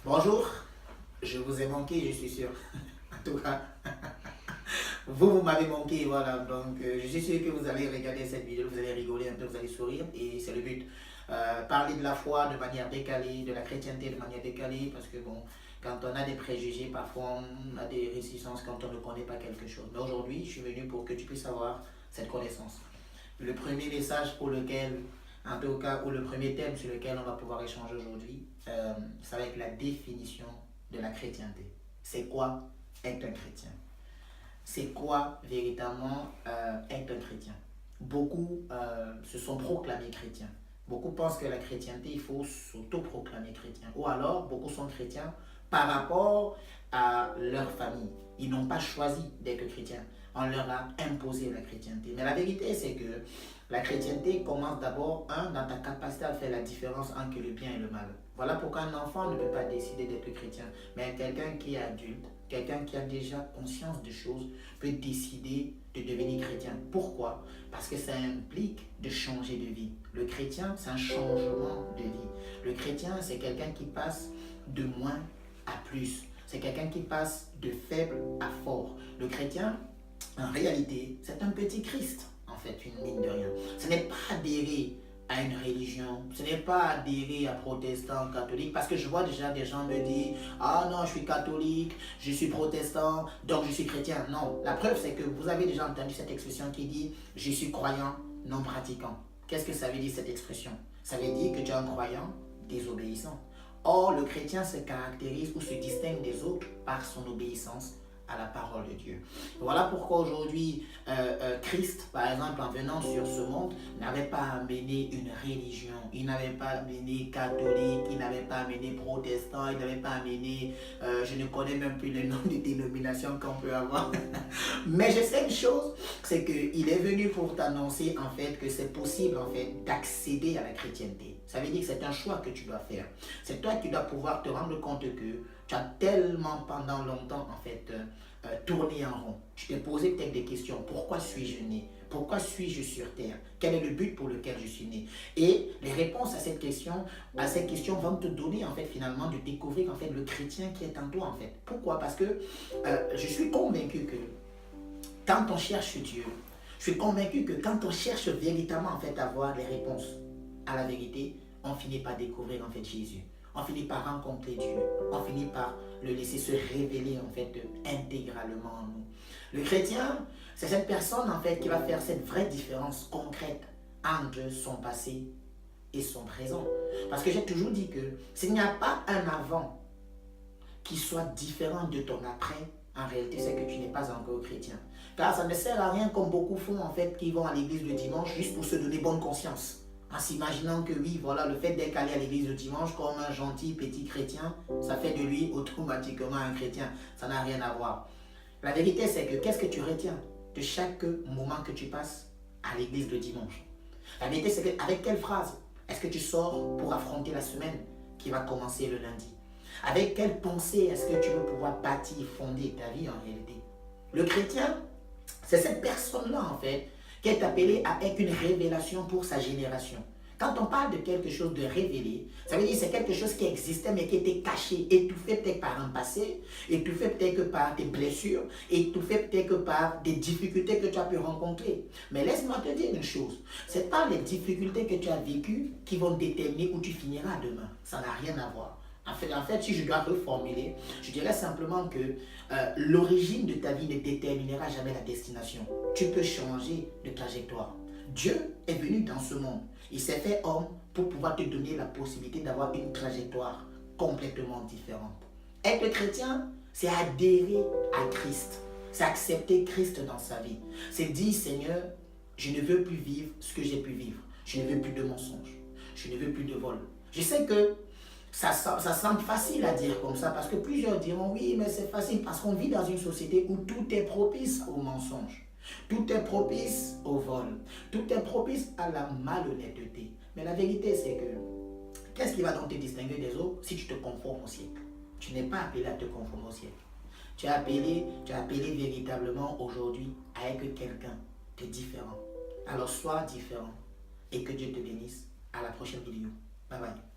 Bonjour, je vous ai manqué, je suis sûr. En tout cas, vous m'avez manqué, voilà. Donc, je suis sûr que vous allez regarder cette vidéo, vous allez rigoler un peu, vous allez sourire, et c'est le but. Parler de la foi de manière décalée, de la chrétienté de manière décalée, parce que bon, quand on a des préjugés, parfois on a des réticences quand on ne connaît pas quelque chose. Mais aujourd'hui, je suis venu pour que tu puisses avoir cette connaissance. Le premier message pour lequel, en tout cas, ou le premier thème sur lequel on va pouvoir échanger aujourd'hui, ça va être la définition de la chrétienté. C'est quoi être un chrétien? C'est quoi véritablement être un chrétien? Beaucoup se sont proclamés chrétiens. Beaucoup pensent que la chrétienté, il faut s'auto-proclamer chrétien. Ou alors, beaucoup sont chrétiens par rapport à leur famille. Ils n'ont pas choisi d'être chrétiens. On leur a imposé la chrétienté. Mais la vérité, c'est que la chrétienté commence d'abord, dans ta capacité à faire la différence entre le bien et le mal. Voilà pourquoi un enfant ne peut pas décider d'être chrétien. Mais quelqu'un qui est adulte, quelqu'un qui a déjà conscience de choses, peut décider de devenir chrétien. Pourquoi? Parce que ça implique de changer de vie. Le chrétien, c'est un changement de vie. Le chrétien, c'est quelqu'un qui passe de moins à plus. C'est quelqu'un qui passe de faible à fort. Le chrétien, en réalité, c'est un petit Christ, en fait, une mine de rien. Ce n'est pas adhérer à une religion, ce n'est pas adhérer à protestant, catholique, parce que je vois déjà des gens me dire, ah non, je suis catholique, je suis protestant, donc je suis chrétien. Non, la preuve c'est que vous avez déjà entendu cette expression qui dit, je suis croyant, non pratiquant. Qu'est-ce que ça veut dire cette expression? Ça veut dire que tu es un croyant désobéissant. Or, le chrétien se caractérise ou se distingue des autres par son obéissance à la parole de Dieu. Voilà pourquoi aujourd'hui, Christ, par exemple, en venant sur ce monde, n'avait pas amené une religion, il n'avait pas amené catholique, il n'avait pas amené protestant, il n'avait pas amené, je ne connais même plus le nom des dénominations qu'on peut avoir. Mais je sais une chose, c'est qu'il est venu pour t'annoncer en fait que c'est possible en fait d'accéder à la chrétienté. Ça veut dire que c'est un choix que tu dois faire. C'est toi qui dois pouvoir te rendre compte que tu as tellement pendant longtemps en fait tourné en rond. Tu t'es posé peut-être des questions. Pourquoi suis-je né? Pourquoi suis-je sur terre? Quel est le but pour lequel je suis né? Et les réponses à cette question, vont te donner en fait finalement de découvrir en fait le chrétien qui est en toi en fait. Pourquoi? Parce que je suis convaincu que quand on cherche Dieu, je suis convaincu que quand on cherche véritablement en fait à avoir les réponses à la vérité, on finit par découvrir en fait Jésus. On finit par rencontrer Dieu. On finit par le laisser se révéler en fait intégralement en nous. Le chrétien, c'est cette personne en fait qui va faire cette vraie différence concrète entre son passé et son présent. Parce que j'ai toujours dit que s'il n'y a pas un avant qui soit différent de ton après, en réalité, c'est que tu n'es pas encore chrétien. Car ça ne sert à rien comme beaucoup font en fait qui vont à l'église le dimanche juste pour se donner bonne conscience. En s'imaginant que oui, voilà, le fait d'être allé à l'église le dimanche comme un gentil petit chrétien, ça fait de lui automatiquement un chrétien. Ça n'a rien à voir. La vérité, c'est que qu'est-ce que tu retiens de chaque moment que tu passes à l'église le dimanche? La vérité, c'est qu'avec quelle phrase est-ce que tu sors pour affronter la semaine qui va commencer le lundi? Avec quelle pensée est-ce que tu veux pouvoir bâtir, fonder ta vie en réalité? Le chrétien, c'est cette personne-là en fait qui est appelée à être une révélation pour sa génération. Quand on parle de quelque chose de révélé, ça veut dire que c'est quelque chose qui existait mais qui était caché, étouffé peut-être par un passé, étouffé peut-être par tes blessures, étouffé peut-être par des difficultés que tu as pu rencontrer. Mais laisse-moi te dire une chose, ce n'est pas les difficultés que tu as vécues qui vont déterminer où tu finiras demain. Ça n'a rien à voir. En fait, si je dois reformuler, je dirais simplement que l'origine de ta vie ne déterminera jamais la destination. Tu peux changer de trajectoire. Dieu est venu dans ce monde. Il s'est fait homme pour pouvoir te donner la possibilité d'avoir une trajectoire complètement différente. Être chrétien, c'est adhérer à Christ. C'est accepter Christ dans sa vie. C'est dire, Seigneur, je ne veux plus vivre ce que j'ai pu vivre. Je ne veux plus de mensonges. Je ne veux plus de vol. Je sais que ça semble facile à dire comme ça parce que plusieurs diront oui, mais c'est facile parce qu'on vit dans une société où tout est propice au mensonge, tout est propice au vol, tout est propice à la malhonnêteté. Mais la vérité, c'est que qu'est-ce qui va donc te distinguer des autres si tu te conformes au siècle? Tu n'es pas appelé à te conformer au siècle. Tu es appelé véritablement aujourd'hui à être quelqu'un de différent. Alors sois différent et que Dieu te bénisse. À la prochaine vidéo. Bye bye.